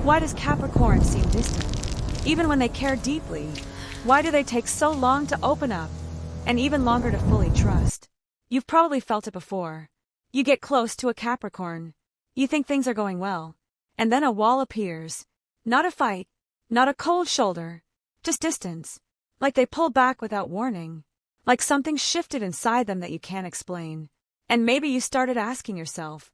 Why does Capricorn seem distant? Even when they care deeply, why do they take so long to open up, and even longer to fully trust? You've probably felt it before. You get close to a Capricorn. You think things are going well. And then a wall appears. Not a fight, not a cold shoulder, just distance. Like they pull back without warning. Like something shifted inside them that you can't explain. And maybe you started asking yourself,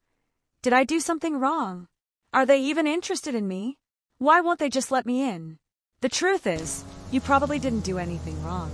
did I do something wrong? Are they even interested in me? Why won't they just let me in? The truth is, you probably didn't do anything wrong.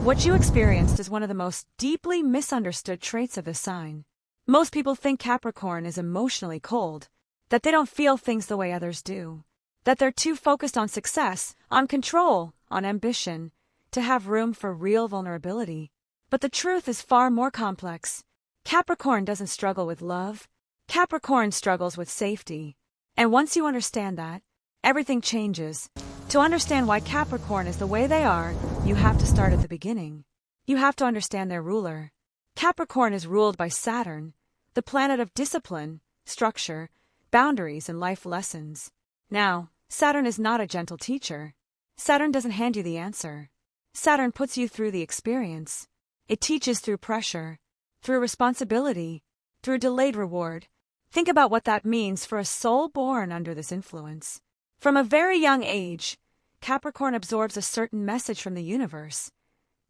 What you experienced is one of the most deeply misunderstood traits of this sign. Most people think Capricorn is emotionally cold, that they don't feel things the way others do, that they're too focused on success, on control, on ambition, to have room for real vulnerability. But the truth is far more complex. Capricorn doesn't struggle with love. Capricorn struggles with safety. And once you understand that, everything changes. To understand why Capricorn is the way they are, you have to start at the beginning. You have to understand their ruler. Capricorn is ruled by Saturn, the planet of discipline, structure, boundaries, and life lessons. Now, Saturn is not a gentle teacher. Saturn doesn't hand you the answer. Saturn puts you through the experience. It teaches through pressure, through responsibility, through delayed reward. Think about what that means for a soul born under this influence. From a very young age, Capricorn absorbs a certain message from the universe.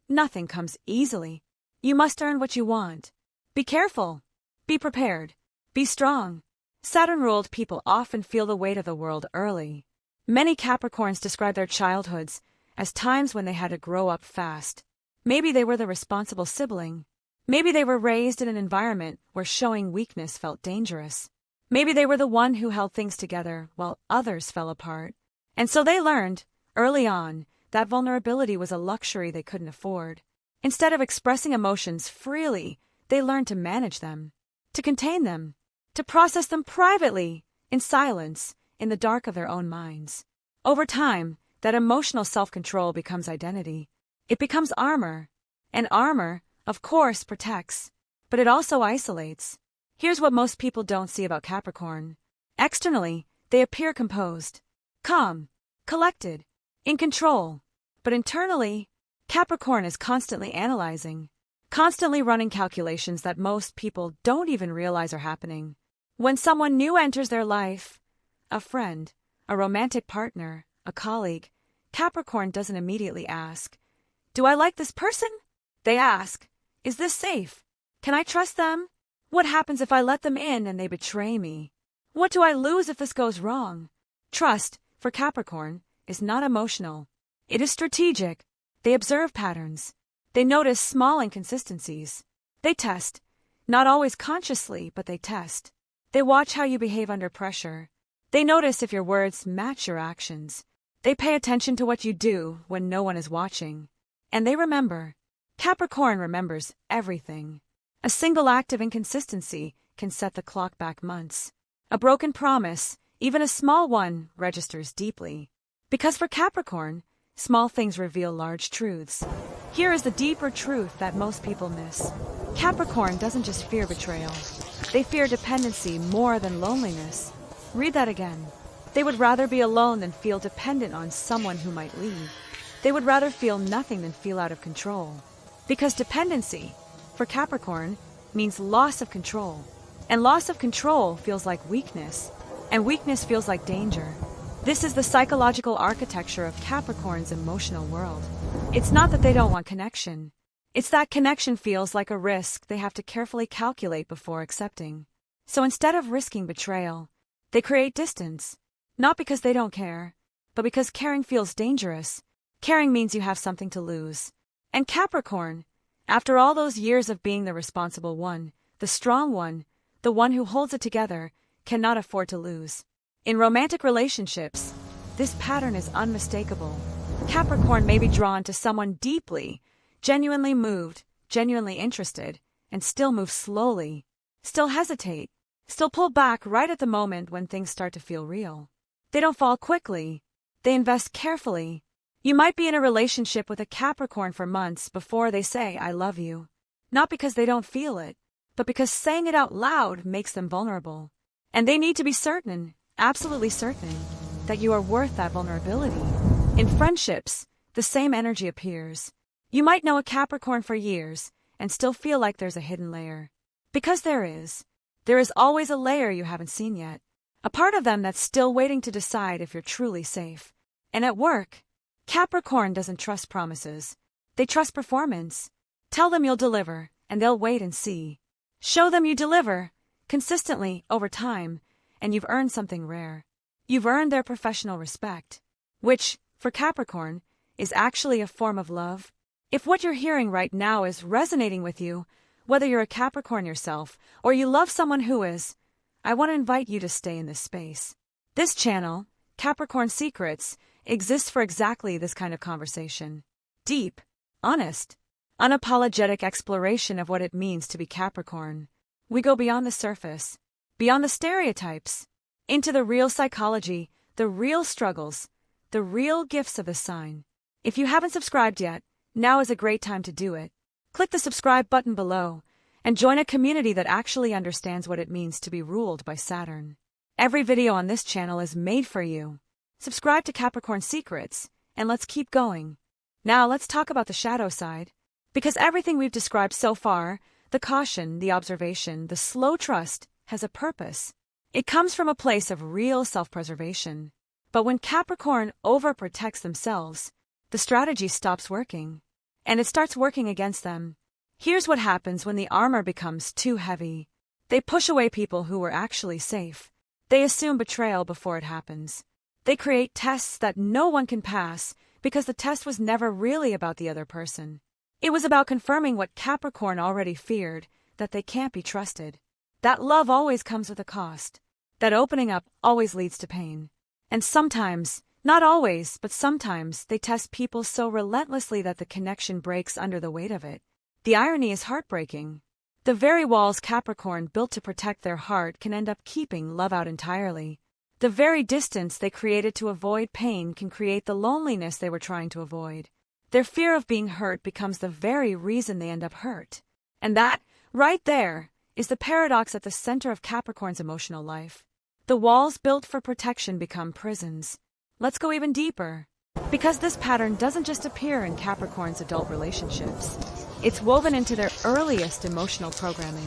Nothing comes easily. You must earn what you want. Be careful. Be prepared. Be strong. Saturn-ruled people often feel the weight of the world early. Many Capricorns describe their childhoods as times when they had to grow up fast. Maybe they were the responsible sibling. Maybe they were raised in an environment where showing weakness felt dangerous. Maybe they were the one who held things together while others fell apart. And so they learned, early on, that vulnerability was a luxury they couldn't afford. Instead of expressing emotions freely, they learned to manage them, to contain them, to process them privately, in silence, in the dark of their own minds. Over time, that emotional self-control becomes identity. It becomes armor. And armor, of course, protects, but it also isolates. Here's what most people don't see about Capricorn. Externally, they appear composed, calm, collected, in control. But internally, Capricorn is constantly analyzing, constantly running calculations that most people don't even realize are happening. When someone new enters their life, a friend, a romantic partner, a colleague, Capricorn doesn't immediately ask, "Do I like this person?" They ask, "Is this safe? Can I trust them? What happens if I let them in and they betray me? What do I lose if this goes wrong?" Trust, for Capricorn, is not emotional. It is strategic. They observe patterns. They notice small inconsistencies. They test, not always consciously, but they test. They watch how you behave under pressure. They notice if your words match your actions. They pay attention to what you do when no one is watching. And they remember. Capricorn remembers everything. A single act of inconsistency can set the clock back months. A broken promise, even a small one, registers deeply. Because for Capricorn, small things reveal large truths. Here is the deeper truth that most people miss. Capricorn doesn't just fear betrayal. They fear dependency more than loneliness. Read that again. They would rather be alone than feel dependent on someone who might leave. They would rather feel nothing than feel out of control. Because dependency, for Capricorn, means loss of control. And loss of control feels like weakness. And weakness feels like danger. This is the psychological architecture of Capricorn's emotional world. It's not that they don't want connection. It's that connection feels like a risk they have to carefully calculate before accepting. So instead of risking betrayal, they create distance. Not because they don't care, but because caring feels dangerous. Caring means you have something to lose. And Capricorn, after all those years of being the responsible one, the strong one, the one who holds it together, cannot afford to lose. In romantic relationships, this pattern is unmistakable. Capricorn may be drawn to someone deeply, genuinely moved, genuinely interested, and still move slowly, still hesitate, still pull back right at the moment when things start to feel real. They don't fall quickly. They invest carefully. You might be in a relationship with a Capricorn for months before they say, "I love you." Not because they don't feel it, but because saying it out loud makes them vulnerable. And they need to be certain, absolutely certain. that you are worth that vulnerability. In friendships, the same energy appears. You might know a Capricorn for years and still feel like there's a hidden layer. Because there is. There is always a layer you haven't seen yet. A part of them that's still waiting to decide if you're truly safe. And at work, Capricorn doesn't trust promises. They trust performance. Tell them you'll deliver, and they'll wait and see. Show them you deliver, consistently, over time, and you've earned something rare. You've earned their professional respect, which, for Capricorn, is actually a form of love. If what you're hearing right now is resonating with you, whether you're a Capricorn yourself or you love someone who is, I want to invite you to stay in this space. This channel, Capricorn Secrets, exists for exactly this kind of conversation. Deep, honest, unapologetic exploration of what it means to be Capricorn. We go beyond the surface, beyond the stereotypes, into the real psychology, the real struggles, the real gifts of the sign. If you haven't subscribed yet, now is a great time to do it. Click the subscribe button below and join a community that actually understands what it means to be ruled by Saturn. Every video on this channel is made for you. Subscribe to Capricorn Secrets, and let's keep going. Now let's talk about the shadow side. Because everything we've described so far, the caution, the observation, the slow trust, has a purpose. It comes from a place of real self-preservation. But when Capricorn overprotects themselves, the strategy stops working. And it starts working against them. Here's what happens when the armor becomes too heavy. They push away people who were actually safe. They assume betrayal before it happens. They create tests that no one can pass because the test was never really about the other person. It was about confirming what Capricorn already feared, that they can't be trusted. That love always comes with a cost. That opening up always leads to pain. And sometimes, not always, but sometimes, they test people so relentlessly that the connection breaks under the weight of it. The irony is heartbreaking. The very walls Capricorn built to protect their heart can end up keeping love out entirely. The very distance they created to avoid pain can create the loneliness they were trying to avoid. Their fear of being hurt becomes the very reason they end up hurt. And that, right there, is the paradox at the center of Capricorn's emotional life. The walls built for protection become prisons. Let's go even deeper. Because this pattern doesn't just appear in Capricorn's adult relationships. It's woven into their earliest emotional programming.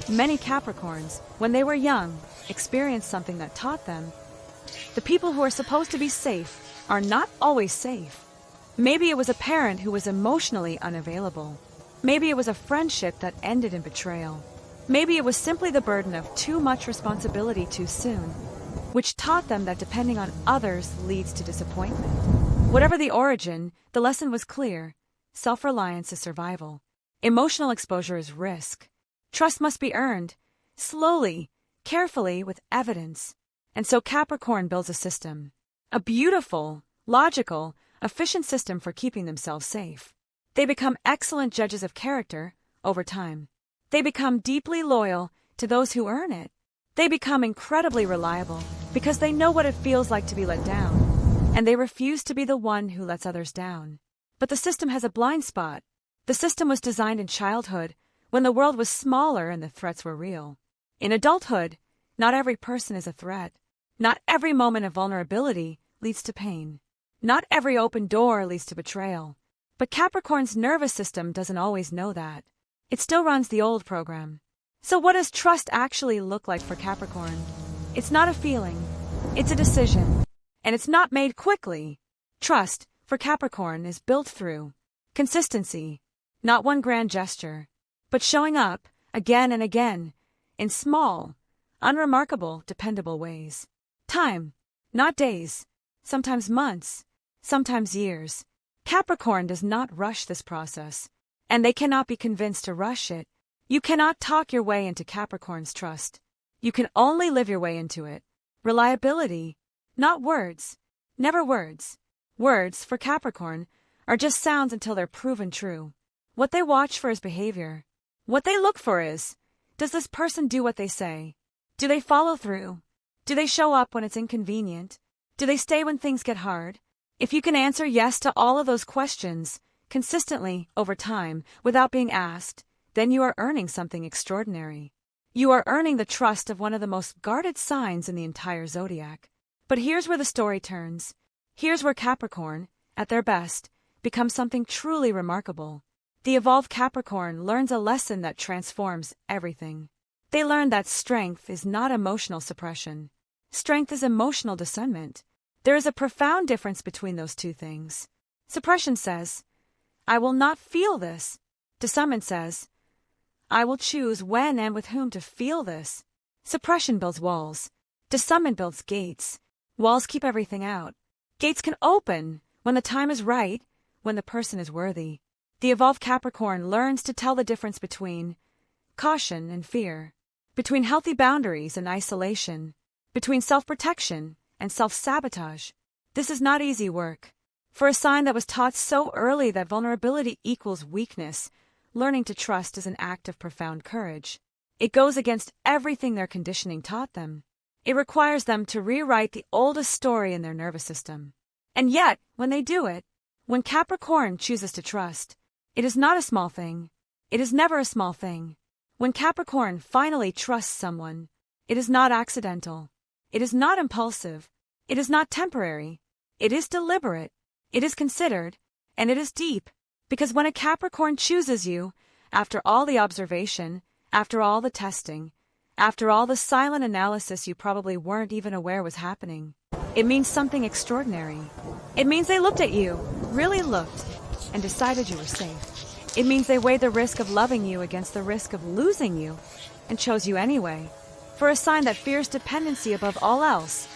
Many Capricorns, when they were young, experienced something that taught them the people who are supposed to be safe are not always safe. Maybe it was a parent who was emotionally unavailable. Maybe it was a friendship that ended in betrayal. Maybe it was simply the burden of too much responsibility too soon, which taught them that depending on others leads to disappointment. Whatever the origin, the lesson was clear. Self-reliance is survival. Emotional exposure is risk. Trust must be earned, slowly, carefully, with evidence. And so Capricorn builds a system. A beautiful, logical, efficient system for keeping themselves safe. They become excellent judges of character over time. They become deeply loyal to those who earn it. They become incredibly reliable because they know what it feels like to be let down. And they refuse to be the one who lets others down. But the system has a blind spot. The system was designed in childhood, when the world was smaller and the threats were real. In adulthood, not every person is a threat. Not every moment of vulnerability leads to pain. Not every open door leads to betrayal. But Capricorn's nervous system doesn't always know that. It still runs the old program. So what does trust actually look like for Capricorn? It's not a feeling. It's a decision. And it's not made quickly. Trust, for Capricorn, is built through consistency. Not one grand gesture, but showing up, again and again, in small, unremarkable, dependable ways. Time, not days, sometimes months, sometimes years. Capricorn does not rush this process, and they cannot be convinced to rush it. You cannot talk your way into Capricorn's trust. You can only live your way into it. Reliability, not words, never words. Words, for Capricorn, are just sounds until they're proven true. What they watch for is behavior. What they look for is, does this person do what they say? Do they follow through? Do they show up when it's inconvenient? Do they stay when things get hard? If you can answer yes to all of those questions, consistently, over time, without being asked, then you are earning something extraordinary. You are earning the trust of one of the most guarded signs in the entire Zodiac. But here's where the story turns. Here's where Capricorn, at their best, becomes something truly remarkable. The evolved Capricorn learns a lesson that transforms everything. They learn that strength is not emotional suppression. Strength is emotional discernment. There is a profound difference between those two things. Suppression says, I will not feel this. Discernment says, I will choose when and with whom to feel this. Suppression builds walls. Discernment builds gates. Walls keep everything out. Gates can open when the time is right, when the person is worthy. The evolved Capricorn learns to tell the difference between caution and fear, between healthy boundaries and isolation, between self-protection and self-sabotage. This is not easy work. For a sign that was taught so early that vulnerability equals weakness, learning to trust is an act of profound courage. It goes against everything their conditioning taught them. It requires them to rewrite the oldest story in their nervous system. And yet, when they do it, when Capricorn chooses to trust, it is not a small thing. It is never a small thing. When Capricorn finally trusts someone, it is not accidental. It is not impulsive. It is not temporary. It is deliberate. It is considered. And it is deep. Because when a Capricorn chooses you, after all the observation, after all the testing, after all the silent analysis you probably weren't even aware was happening, it means something extraordinary. It means they looked at you, really looked, and decided you were safe. It means they weighed the risk of loving you against the risk of losing you, and chose you anyway. For a sign that fears dependency above all else,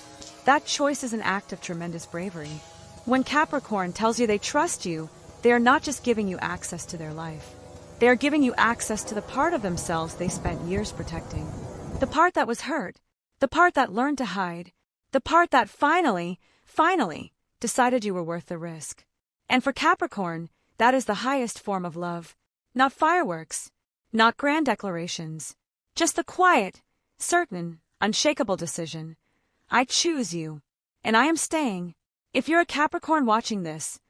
that choice is an act of tremendous bravery. When Capricorn tells you they trust you, they are not just giving you access to their life. They are giving you access to the part of themselves they spent years protecting. The part that was hurt, the part that learned to hide, the part that finally decided you were worth the risk. And for Capricorn, that is the highest form of love. Not fireworks, not grand declarations, just the quiet, certain, unshakable decision. I choose you, and I am staying. If you're a Capricorn watching this,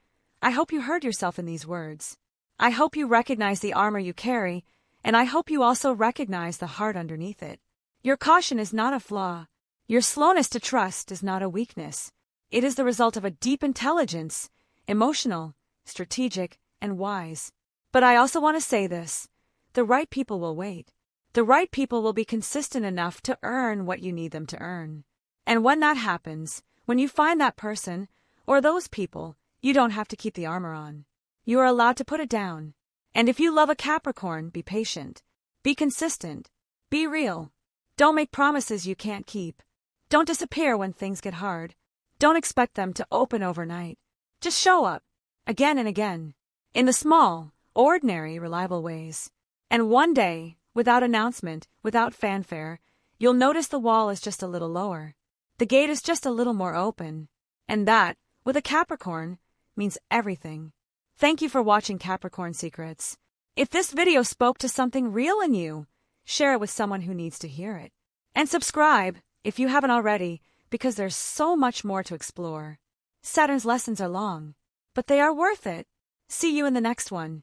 I hope you heard yourself in these words. I hope you recognize the armor you carry, and I hope you also recognize the heart underneath it. Your caution is not a flaw. Your slowness to trust is not a weakness. It is the result of a deep intelligence, emotional, strategic, and wise. But I also want to say this. The right people will wait. The right people will be consistent enough to earn what you need them to earn. And when that happens, when you find that person, or those people, you don't have to keep the armor on. You are allowed to put it down. And if you love a Capricorn, be patient. Be consistent. Be real. Don't make promises you can't keep. Don't disappear when things get hard. Don't expect them to open overnight. Just show up, again and again, in the small, ordinary, reliable ways. And one day, without announcement, without fanfare, you'll notice the wall is just a little lower. The gate is just a little more open. And that, with a Capricorn, means everything. Thank you for watching Capricorn Secrets. If this video spoke to something real in you, share it with someone who needs to hear it. And subscribe, if you haven't already, because there's so much more to explore. Saturn's lessons are long, but they are worth it. See you in the next one.